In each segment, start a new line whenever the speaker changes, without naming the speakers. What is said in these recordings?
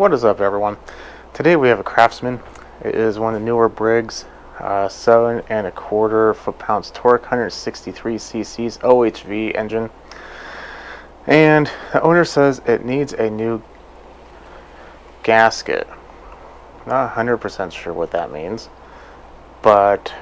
What is up, everyone? Today we have a Craftsman. It is one of the newer Briggs 7.25 foot-pounds torque, 163 cc's OHV engine, and the owner says it needs a new gasket. Not 100% sure what that means, but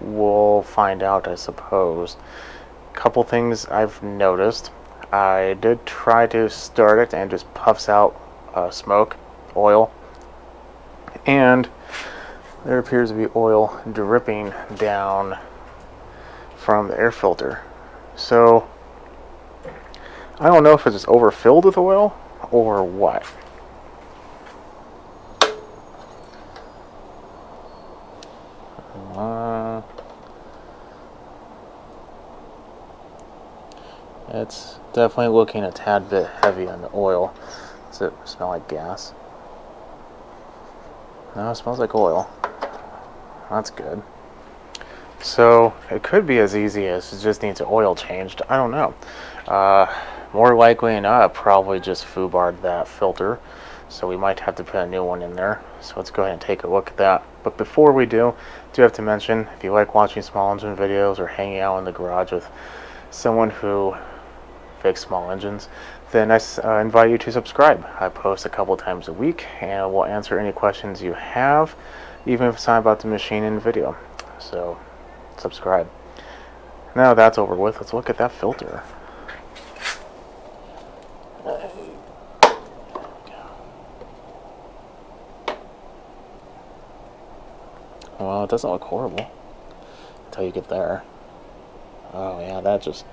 we'll find out, I suppose. Couple things I've noticed. I did try to start it and just puffs out smoke, oil, and there appears to be oil dripping down from the air filter. So I don't know if it's just overfilled with oil or what. It's definitely looking a tad bit heavy on the oil. Does it smell like gas? No, it smells like oil. That's good. So it could be as easy as it just needs oil changed. I don't know. More likely than not, probably just foobarred that filter. So we might have to put a new one in there. So let's go ahead and take a look at that. But before we do have to mention, if you like watching small engine videos or hanging out in the garage with someone who fix small engines, then I invite you to subscribe. I post a couple times a week and will answer any questions you have, even if it's not about the machine in the video. So subscribe. Now that's over with, let's look at that filter. Well, it doesn't look horrible until you get there. Oh yeah, that just...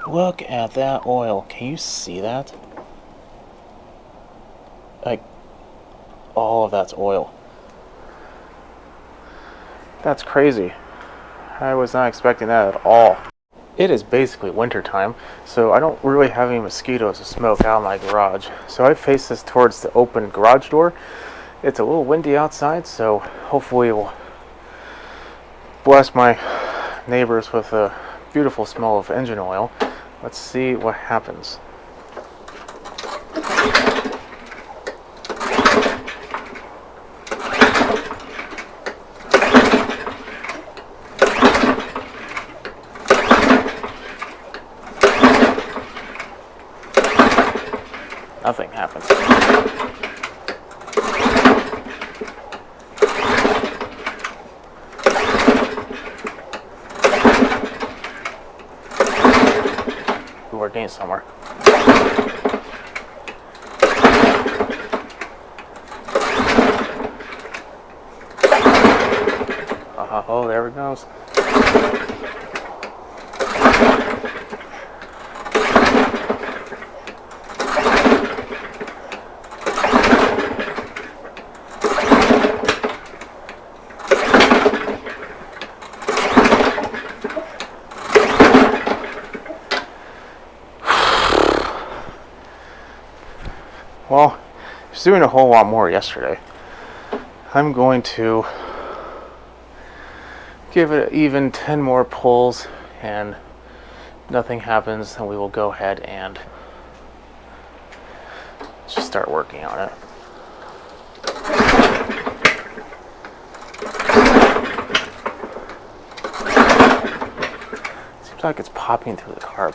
Look at that oil. Can you see that? Like, all of that's oil. That's crazy. I was not expecting that at all. It is basically winter time, so I don't really have any mosquitoes to smoke out of my garage. So I face this towards the open garage door. It's a little windy outside, so hopefully it will bless my neighbors with a beautiful smell of engine oil. Let's see what happens. Nothing happens. We're getting somewhere. Oh, there it goes. Well, it's doing a whole lot more yesterday. I'm going to give it even 10 more pulls, and nothing happens, and we will go ahead and just start working on it. Seems like it's popping through the carb.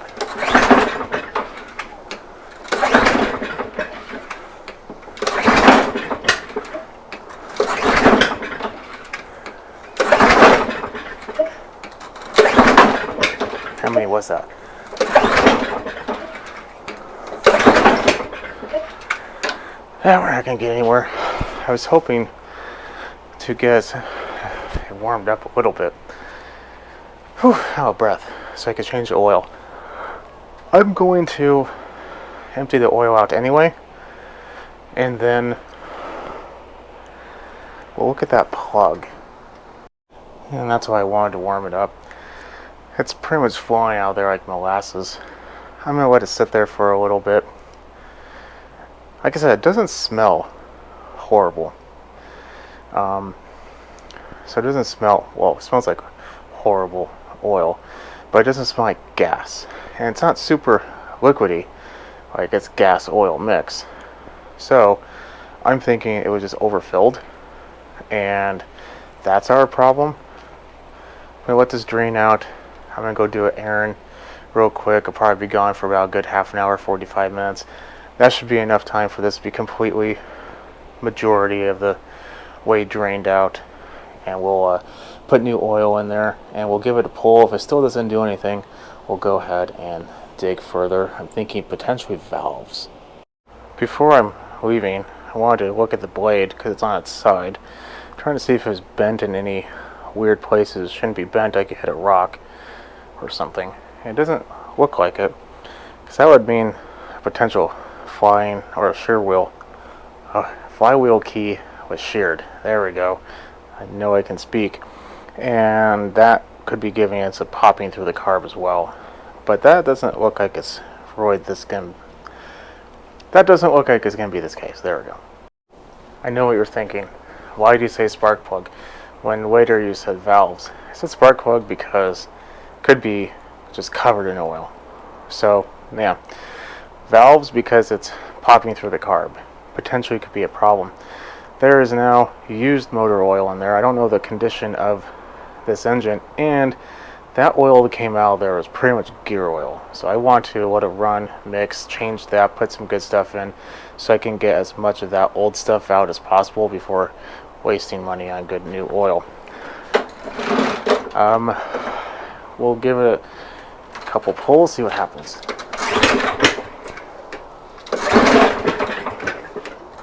How many was that? Yeah, we're not gonna get anywhere. I was hoping to get it warmed up a little bit. Whew, out of breath, so I could change the oil. I'm going to empty the oil out anyway, and then we'll look at that plug. And that's why I wanted to warm it up. It's pretty much flowing out there like molasses. I'm going to let it sit there for a little bit. Like I said, it doesn't smell horrible. So it doesn't smell, well, it smells like horrible oil, but it doesn't smell like gas. And it's not super liquidy, like it's gas oil mix. So I'm thinking it was just overfilled, and that's our problem. I'm gonna let this drain out. I'm gonna go do an errand real quick. I'll probably be gone for about a good half an hour, 45 minutes. That should be enough time for this to be completely, majority of the way drained out, and we'll put new oil in there and we'll give it a pull. If it still doesn't do anything, we'll go ahead and dig further. I'm thinking potentially valves. Before I'm leaving, I wanted to look at the blade because it's on its side. I'm trying to see if it's bent in any weird places. It shouldn't be bent. I could hit a rock or something. It doesn't look like it, because that would mean a potential flying or a shear wheel. Flywheel key was sheared. There we go. I know I can speak. And that could be giving us a popping through the carb as well. But that doesn't look like it's that doesn't look like it's going to be this case. There we go. I know what you're thinking. Why do you say spark plug when later you said valves? I said spark plug because it could be just covered in oil. So, yeah. Valves because it's popping through the carb. Potentially could be a problem. There is now used motor oil in there. I don't know the condition of this engine, and that oil that came out of there was pretty much gear oil. So I want to let it run, mix, change that, put some good stuff in so I can get as much of that old stuff out as possible before wasting money on good new oil. We'll give it a couple pulls, see what happens.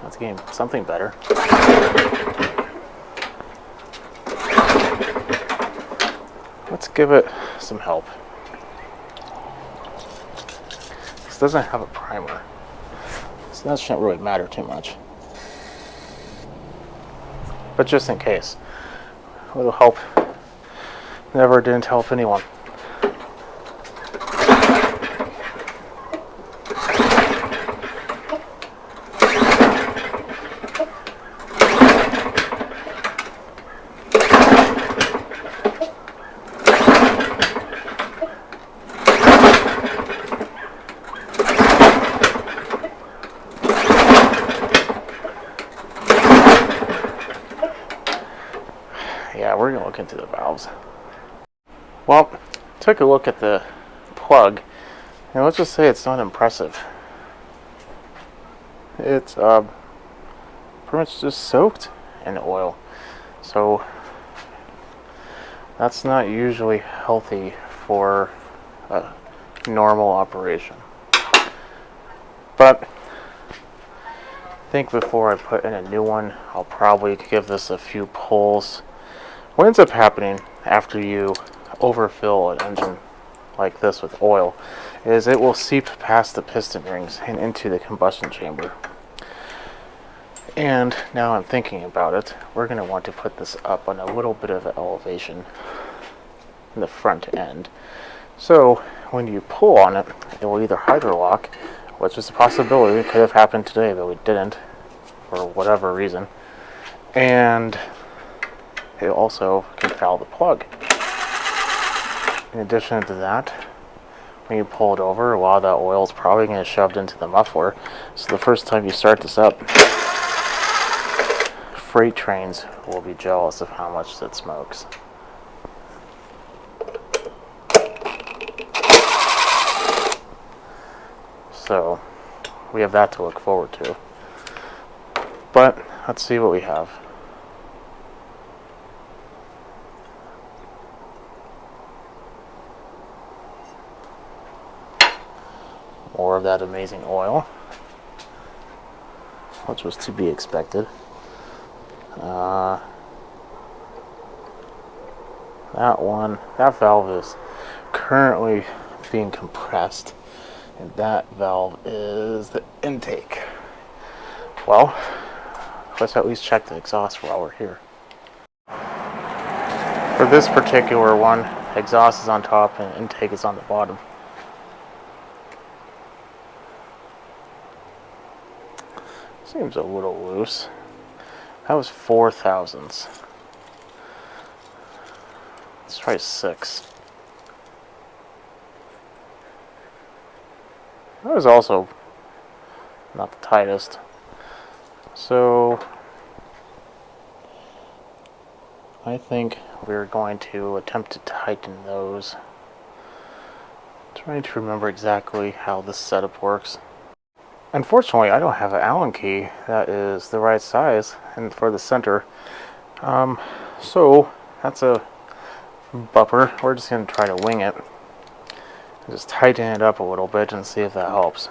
That's getting something better. Let's give it some help. This doesn't have a primer, so that shouldn't really matter too much. But just in case, a little help never didn't help anyone. Yeah, we're going to look into the valves. Well, took a look at the plug, and let's just say it's not impressive. It's pretty much just soaked in oil. So that's not usually healthy for a normal operation. But I think before I put in a new one, I'll probably give this a few pulls. What ends up happening after you overfill an engine like this with oil is it will seep past the piston rings and into the combustion chamber. And now I'm thinking about it, we're going to want to put this up on a little bit of elevation in the front end. So when you pull on it, it will either hydrolock, which is a possibility. It could have happened today, but we didn't for whatever reason. And it also can foul the plug. In addition to that, when you pull it over, a lot of that oil is probably going to get shoved into the muffler. So the first time you start this up, freight trains will be jealous of how much it smokes. So we have that to look forward to. But let's see what we have. More of that amazing oil, which was to be expected. That valve is currently being compressed, and that valve is the intake. Well, let's at least check the exhaust while we're here. For this particular one, exhaust is on top and intake is on the bottom. Seems a little loose. That was 4 thousandths. Let's try 6. That was also not the tightest. So I think we're going to attempt to tighten those. I'm trying to remember exactly how this setup works. Unfortunately, I don't have an Allen key that is the right size and for the center. So that's a bumper. We're just going to try to wing it. Just tighten it up a little bit and see if that helps.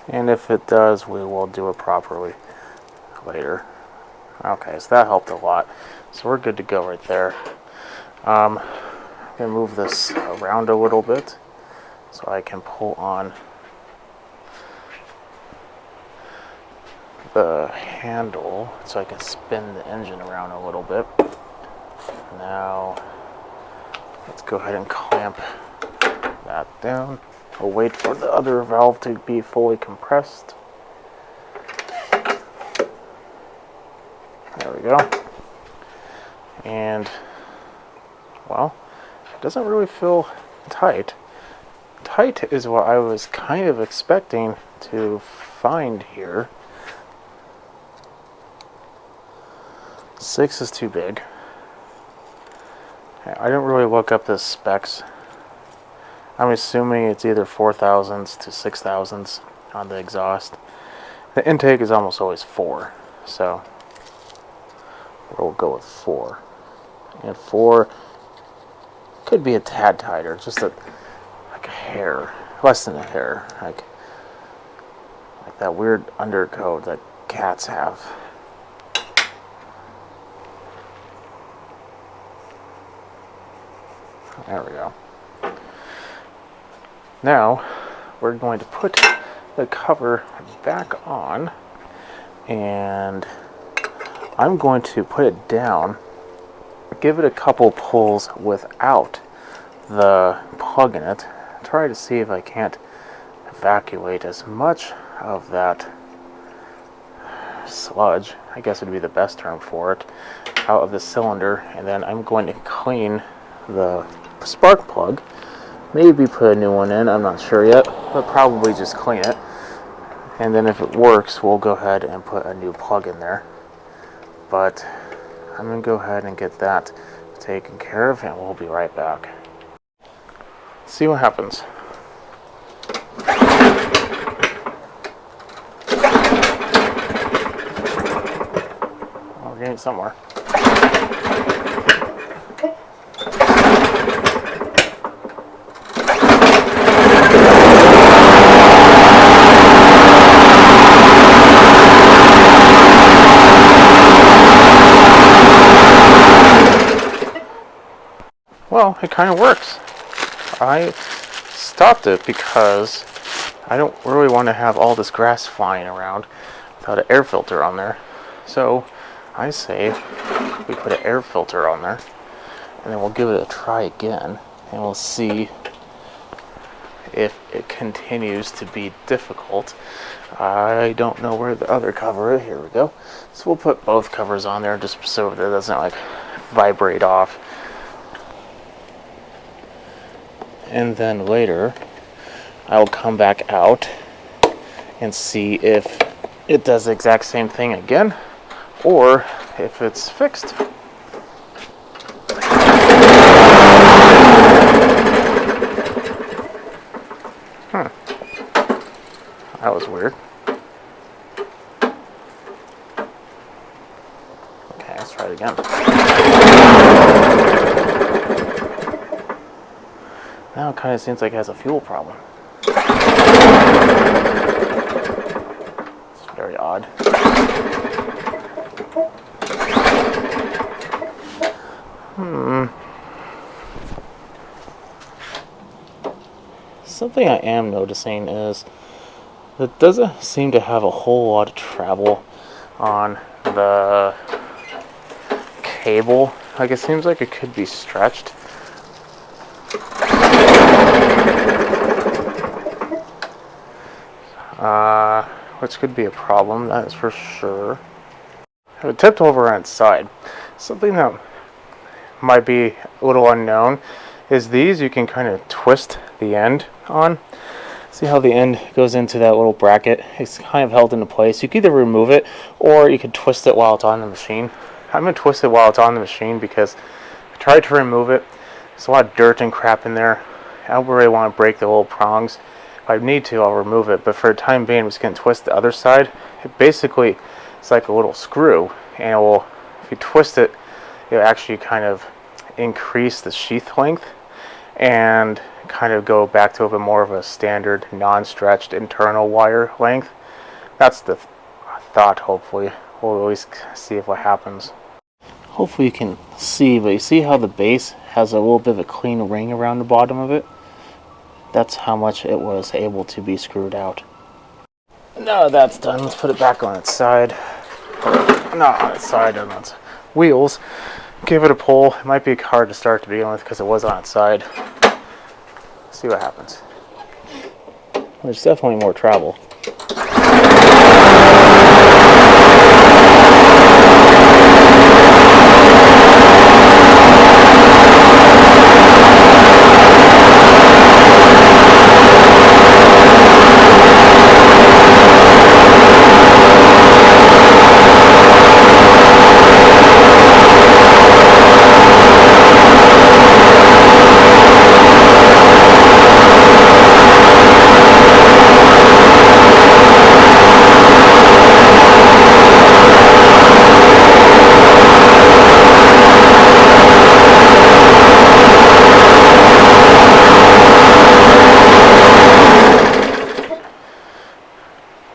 And if it does, we will do it properly later. Okay, so that helped a lot. So we're good to go right there. I'm going to move this around a little bit so I can pull on the handle so I can spin the engine around a little bit. Now, let's go ahead and clamp that down. We'll wait for the other valve to be fully compressed. There we go. And, well, it doesn't really feel tight. Tight is what I was kind of expecting to find here. 6 is too big. I didn't really look up the specs. I'm assuming it's either 4,000s to 6,000s on the exhaust. The intake is almost always 4, so we'll go with 4. And 4 could be a tad tighter, just like a hair, less than a hair, like that weird undercoat that cats have. There we go. Now, we're going to put the cover back on, and I'm going to put it down, give it a couple pulls without the plug in it, try to see if I can't evacuate as much of that sludge, I guess would be the best term for it, out of the cylinder, and then I'm going to clean the spark plug. Maybe put a new one in, I'm not sure yet, but probably just clean it. And then if it works, we'll go ahead and put a new plug in there. But I'm going to go ahead and get that taken care of, and we'll be right back. See what happens. Oh, we're getting somewhere. Well, it kind of works. I stopped it because I don't really want to have all this grass flying around without an air filter on there. So I say we put an air filter on there, and then we'll give it a try again, and we'll see if it continues to be difficult. I don't know where the other cover is. Here we go. So we'll put both covers on there just so that it doesn't like vibrate off. And then later I'll come back out and see if it does the exact same thing again or if it's fixed. That was weird. Okay, let's try it again. Now it kind of seems like it has a fuel problem. It's very odd. Something I am noticing is it doesn't seem to have a whole lot of travel on the cable. Like, it seems like it could be stretched. Which could be a problem, that is for sure. It tipped over on its side. Something that might be little unknown is these you can kind of twist the end on. See how the end goes into that little bracket? It's kind of held into place. You can either remove it or you can twist it while it's on the machine. I'm going to twist it while it's on the machine because I tried to remove it. There's a lot of dirt and crap in there. I don't really want to break the little prongs. If I need to, I'll remove it. But for the time being, I'm just going to twist the other side. It's like a little screw. And it will, if you twist it, it'll actually kind of increase the sheath length and kind of go back to a bit more of a standard non-stretched internal wire length. That's the thought. Hopefully we'll always see what happens. Hopefully you can see, but you see how the base has a little bit of a clean ring around the bottom of it? That's how much it was able to be screwed out. Now that's done, let's put it back on its side. Not on its side, on its wheels. Give it a pull. It might be hard to start to begin with because it was on its side. See what happens. There's definitely more travel.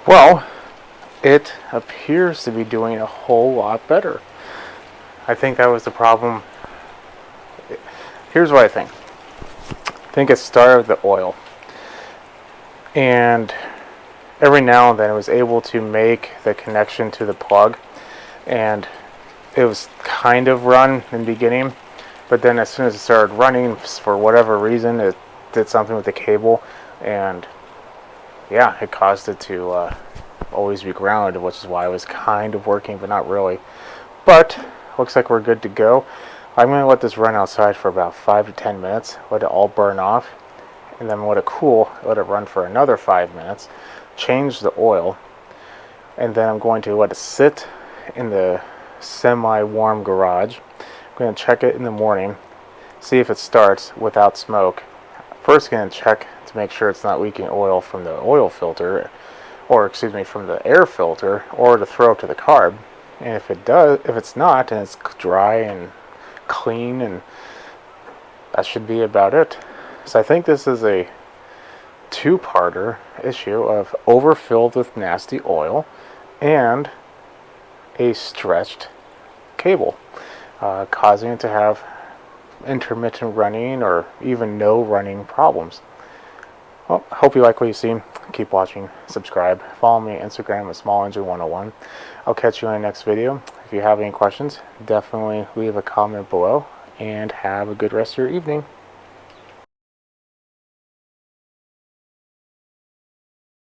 Well, it appears to be doing a whole lot better. I think that was the problem. Here's what I think. I think it started with the oil. And every now and then it was able to make the connection to the plug. And it was kind of run in the beginning. But then as soon as it started running, for whatever reason, it did something with the cable. And yeah, it caused it to always be grounded, which is why it was kind of working, but not really. But looks like we're good to go. I'm going to let this run outside for about 5 to 10 minutes, let it all burn off, and then let it cool, let it run for another 5 minutes, change the oil, and then I'm going to let it sit in the semi-warm garage. I'm going to check it in the morning, see if it starts without smoke. First, going to check to make sure it's not leaking oil from the oil filter, or from the air filter, or to throw it to the carb. And if it does, if it's not, and it's dry and clean, and that should be about it. So I think this is a two-parter issue of overfilled with nasty oil and a stretched cable, causing it to have intermittent running or even no running problems. Well, I hope you like what you see. Keep watching, subscribe, follow me on Instagram at SmallEngine101. I'll catch you in the next video. If you have any questions, definitely leave a comment below, and have a good rest of your evening.